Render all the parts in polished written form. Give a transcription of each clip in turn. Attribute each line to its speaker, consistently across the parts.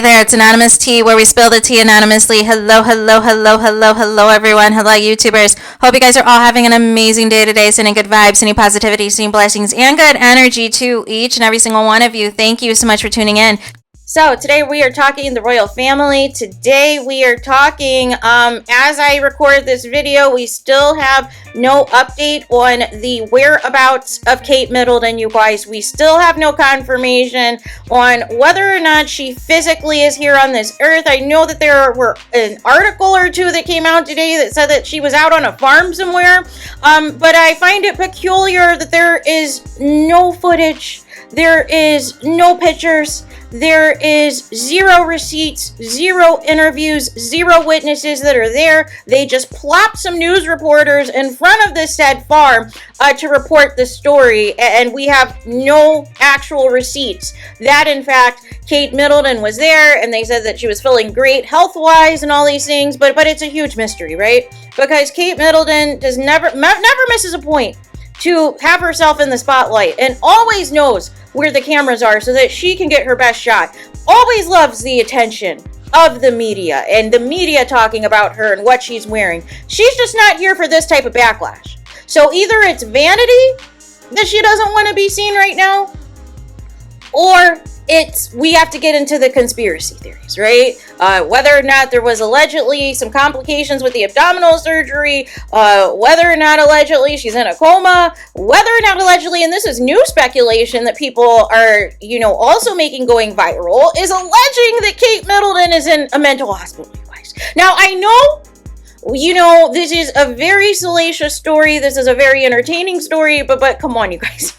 Speaker 1: there, it's Anonymous Tea, where we spill the tea anonymously. Hello, hello, hello, hello, hello, everyone. Hello, YouTubers. Hope you guys are all having an amazing day today, sending good vibes, sending positivity, sending blessings, and good energy to each and every single one of you. Thank you so much for tuning in. So today we are talking the royal family. Today we are talking, as I record this video, we still have no update on the whereabouts of Kate Middleton, you guys. We still have no confirmation on whether or not she physically is here on this earth. I know that there were an article or two that came out today that said that she was out on a farm somewhere, but I find it peculiar that there is no footage, there is no pictures, there is zero receipts, zero interviews, zero witnesses that are there. They just plop some news reporters in front of this said farm to report the story, and we have no actual receipts that, in fact, Kate Middleton was there, and they said that she was feeling great health-wise and all these things, but it's a huge mystery, right? Because Kate Middleton does never misses a point to have herself in the spotlight and always knows where the cameras are so that she can get her best shot. Always loves the attention of the media and the media talking about her and what she's wearing. She's just not here for this type of backlash. So either it's vanity that she doesn't want to be seen right now, or we have to get into the conspiracy theories, right? Whether or not there was allegedly some complications with the abdominal surgery, whether or not allegedly she's in a coma, whether or not allegedly, and this is new speculation that people are, also making going viral, is alleging that Kate Middleton is in a mental hospital, you guys. Now, I know, this is a very salacious story. This is a very entertaining story, but come on, you guys.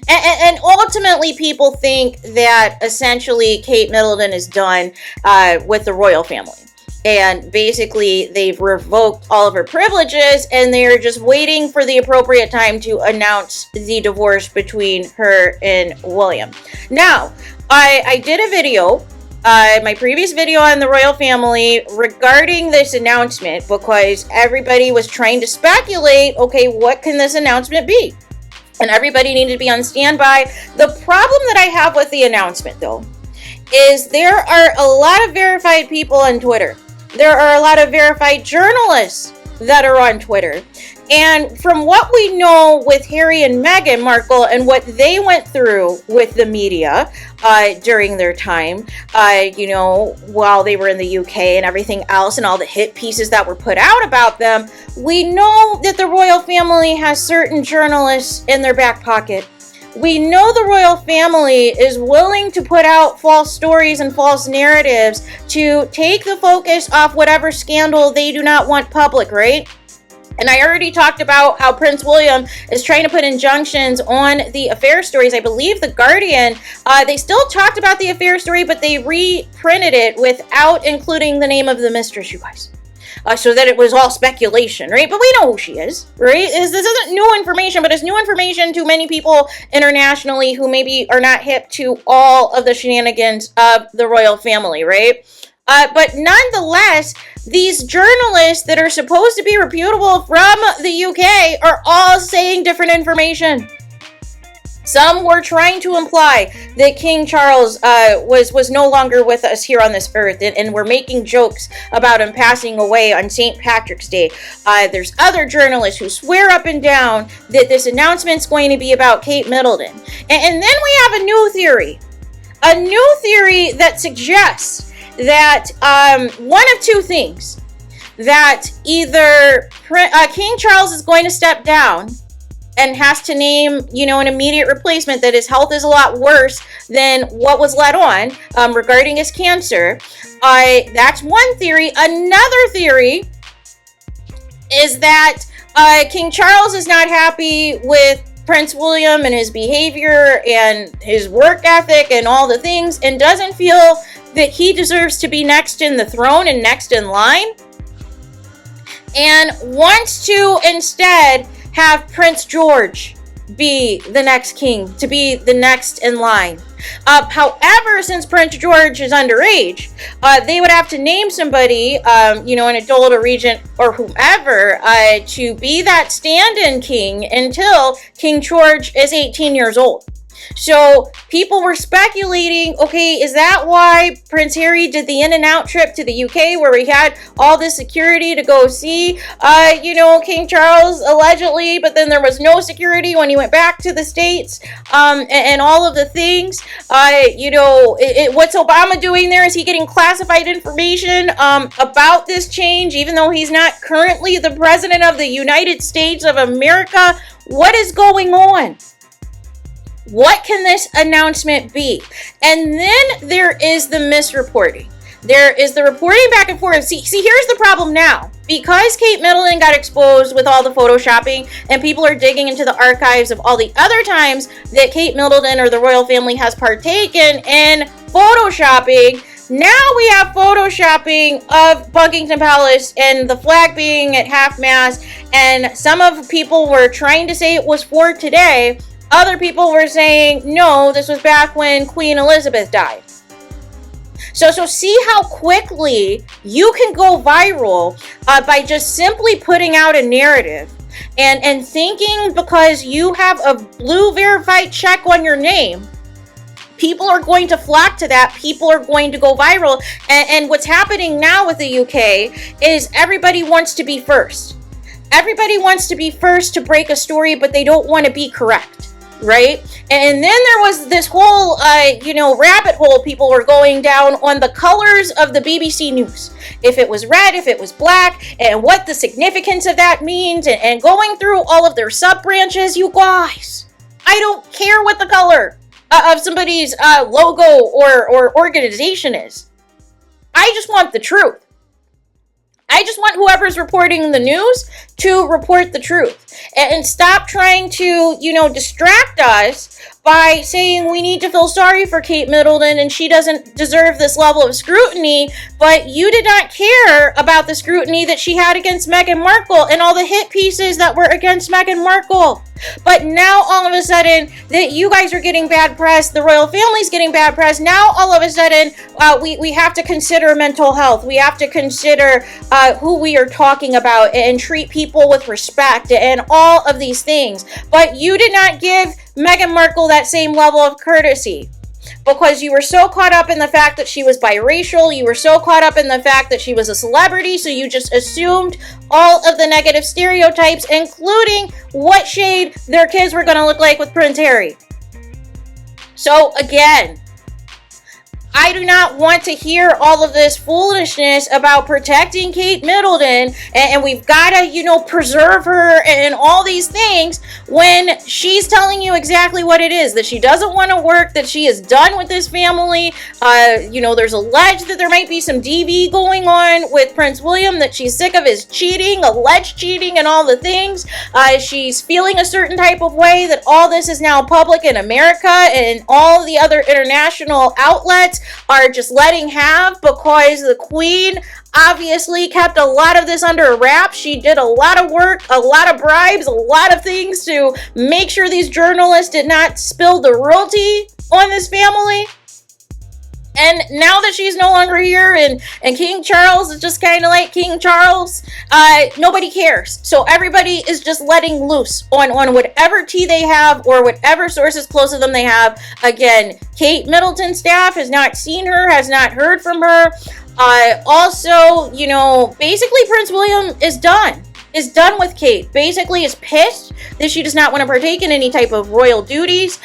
Speaker 1: And ultimately, people think that essentially Kate Middleton is done with the royal family. And basically, they've revoked all of her privileges, and they're just waiting for the appropriate time to announce the divorce between her and William. Now, I did a video, my previous video on the royal family regarding this announcement, because everybody was trying to speculate, okay, what can this announcement be? And everybody needed to be on standby. The problem that I have with the announcement, though, is there are a lot of verified people on Twitter. There are a lot of verified journalists that are on Twitter. And from what we know with Harry and Meghan Markle and what they went through with the media during their time, while they were in the UK and everything else, and all the hit pieces that were put out about them, we know that the royal family has certain journalists in their back pocket. We know the royal family is willing to put out false stories and false narratives to take the focus off whatever scandal they do not want public, right? And I already talked about how Prince William is trying to put injunctions on the affair stories. I believe The Guardian, they still talked about the affair story, but they reprinted it without including the name of the mistress, you guys. So that it was all speculation, right? But we know who she is, right? This isn't new information, but it's new information to many people internationally who maybe are not hip to all of the shenanigans of the royal family, right? But nonetheless, these journalists that are supposed to be reputable from the UK are all saying different information. Some were trying to imply that King Charles was no longer with us here on this earth, and were making jokes about him passing away on St. Patrick's Day. There's other journalists who swear up and down that this announcement's going to be about Kate Middleton. And then we have a new theory that suggests that one of two things, that either King Charles is going to step down and has to name, an immediate replacement, that his health is a lot worse than what was let on regarding his cancer. That's one theory. Another theory is that King Charles is not happy with Prince William and his behavior and his work ethic and all the things, and doesn't feel that he deserves to be next in the throne and next in line, and wants to instead have Prince George be the next king, to be the next in line. However, since Prince George is underage, they would have to name somebody, an adult, a regent, or whomever, to be that stand-in king until King George is 18 years old.
Speaker 2: So people were speculating, okay, is that why Prince Harry did the in and out trip to the UK where he had all this security to go see, King Charles allegedly, but then there was no security when he went back to the States, and all of the things, what's Obama doing there? Is he getting classified information about this change, even though he's not currently the president of the United States of America? What is going on? What can this announcement be? And then there is the misreporting. There is the reporting back and forth. See, here's the problem now. Because Kate Middleton got exposed with all the photoshopping, and people are digging into the archives of all the other times that Kate Middleton or the royal family has partaken in photoshopping, now we have photoshopping of Buckingham Palace and the flag being at half-mast, and some of people were trying to say it was for today. Other people were saying, no, this was back when Queen Elizabeth died. So see how quickly you can go viral by just simply putting out a narrative and thinking because you have a blue verified check on your name, people are going to flock to that. People are going to go viral. And what's happening now with the UK is everybody wants to be first. Everybody wants to be first to break a story, but they don't want to be correct. Right? And then there was this whole, rabbit hole people were going down on the colors of the BBC News. If it was red, if it was black, and what the significance of that means, and going through all of their sub-branches. You guys, I don't care what the color of somebody's logo or organization is. I just want the truth. I just want whoever's reporting the news to report the truth and stop trying to, distract us by saying we need to feel sorry for Kate Middleton and she doesn't deserve this level of scrutiny, but you did not care about the scrutiny that she had against Meghan Markle and all the hit pieces that were against Meghan Markle. But now all of a sudden that you guys are getting bad press, the royal family's getting bad press, now all of a sudden we have to consider mental health. We have to consider who we are talking about and treat people with respect and all of these things. But you did not give Meghan Markle that same level of courtesy because you were so caught up in the fact that she was biracial. You were so caught up in the fact that she was a celebrity. So you just assumed all of the negative stereotypes, including what shade their kids were going to look like with Prince Harry. So again, I do not want to hear all of this foolishness about protecting Kate Middleton and we've got to, preserve her and all these things when she's telling you exactly what it is, that she doesn't want to work, that she is done with this family. There's alleged that there might be some DV going on with Prince William, that she's sick of his cheating, alleged cheating and all the things. She's feeling a certain type of way that all this is now public in America and all the other international outlets are just letting have because the Queen obviously kept a lot of this under wraps. She did a lot of work, a lot of bribes, a lot of things to make sure these journalists did not spill the royalty on this family. And now that she's no longer here and King Charles is just kind of like King Charles, nobody cares. So everybody is just letting loose on whatever tea they have or whatever sources close to them they have. Again, Kate Middleton's staff has not seen her, has not heard from her. Also, basically Prince William is done with Kate. Basically is pissed that she does not want to partake in any type of royal duties,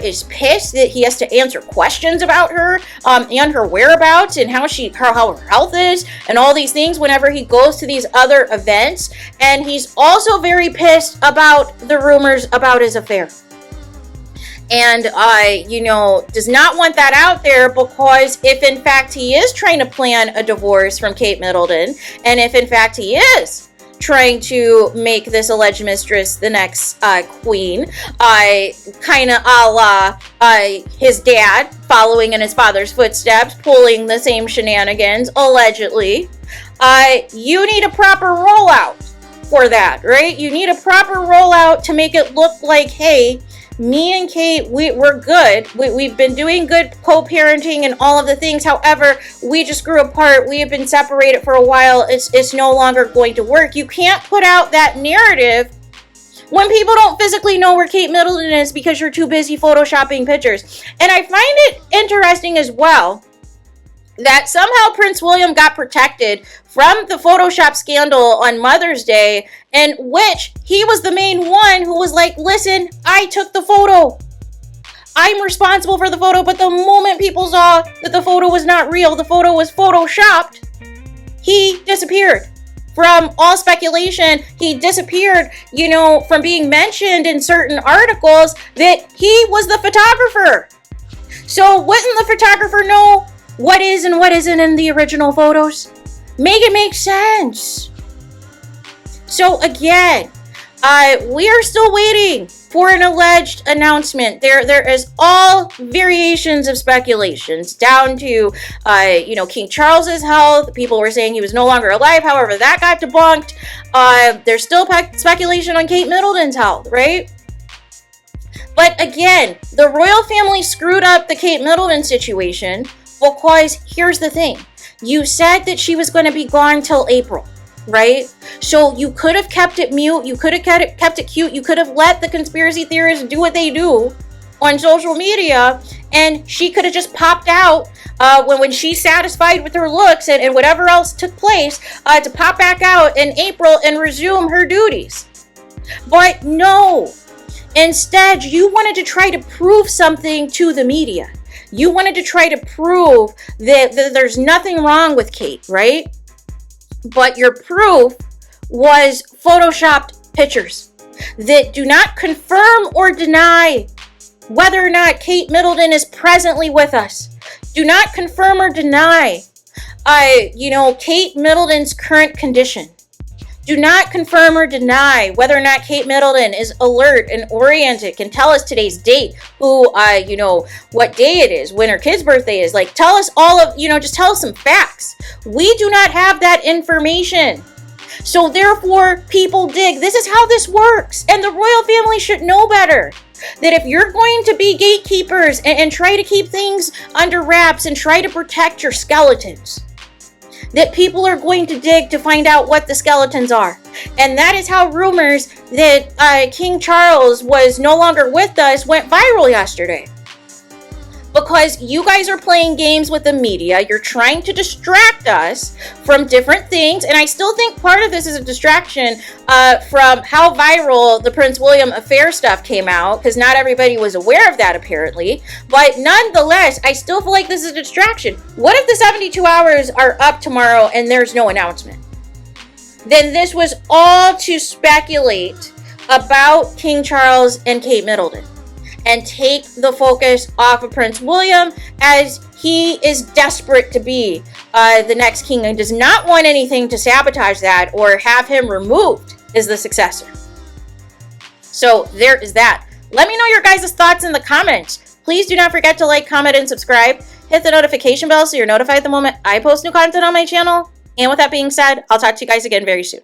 Speaker 2: is pissed that he has to answer questions about her and her whereabouts and how her health is and all these things whenever he goes to these other events. And he's also very pissed about the rumors about his affair. And, does not want that out there because if in fact he is trying to plan a divorce from Kate Middleton, and if in fact he is trying to make this alleged mistress the next queen, kind of a la his dad, following in his father's footsteps, pulling the same shenanigans, allegedly. You need a proper rollout for that, right? You need a proper rollout to make it look like, hey, me and Kate, we're good. We've been doing good co-parenting and all of the things. However, we just grew apart. We have been separated for a while. It's no longer going to work. You can't put out that narrative when people don't physically know where Kate Middleton is because you're too busy photoshopping pictures. And I find it interesting as well that somehow Prince William got protected from the Photoshop scandal on Mother's Day, in which he was the main one who was like, listen, I took the photo. I'm responsible for the photo. But the moment people saw that the photo was not real, the photo was photoshopped, he disappeared from all speculation. He disappeared, from being mentioned in certain articles that he was the photographer. So wouldn't the photographer know what is and what isn't in the original photos? Make it make sense. So again, we are still waiting for an alleged announcement. There is all variations of speculations down to, King Charles's health. People were saying he was no longer alive. However, that got debunked. There's still speculation on Kate Middleton's health, right? But again, the royal family screwed up the Kate Middleton situation because here's the thing. You said that she was going to be gone till April, right? So you could have kept it mute. You could have kept it cute. You could have let the conspiracy theorists do what they do on social media, and she could have just popped out when she's satisfied with her looks and whatever else took place to pop back out in April and resume her duties. But no. Instead, you wanted to try to prove something to the media. You wanted to try to prove that there's nothing wrong with Kate, right? But your proof was photoshopped pictures that do not confirm or deny whether or not Kate Middleton is presently with us. Do not confirm or deny, Kate Middleton's current condition. Do not confirm or deny whether or not Kate Middleton is alert and oriented, can tell us today's date, what day it is, when her kid's birthday is. Like, tell us all of, just tell us some facts. We do not have that information. So therefore, people dig. This is how this works. And the royal family should know better. That if you're going to be gatekeepers and try to keep things under wraps and try to protect your skeletons, that people are going to dig to find out what the skeletons are. And that is how rumors that King Charles was no longer with us went viral yesterday. Because you guys are playing games with the media. You're trying to distract us from different things. And I still think part of this is a distraction from how viral the Prince William affair stuff came out. Because not everybody was aware of that, apparently. But nonetheless, I still feel like this is a distraction. What if the 72 hours are up tomorrow and there's no announcement? Then this was all to speculate about King Charles and Kate Middleton and take the focus off of Prince William, as he is desperate to be the next king and does not want anything to sabotage that or have him removed as the successor. So there is that. Let me know your guys' thoughts in the comments. Please do not forget to like, comment, and subscribe. Hit the notification bell so you're notified the moment I post new content on my channel. And with that being said, I'll talk to you guys again very soon.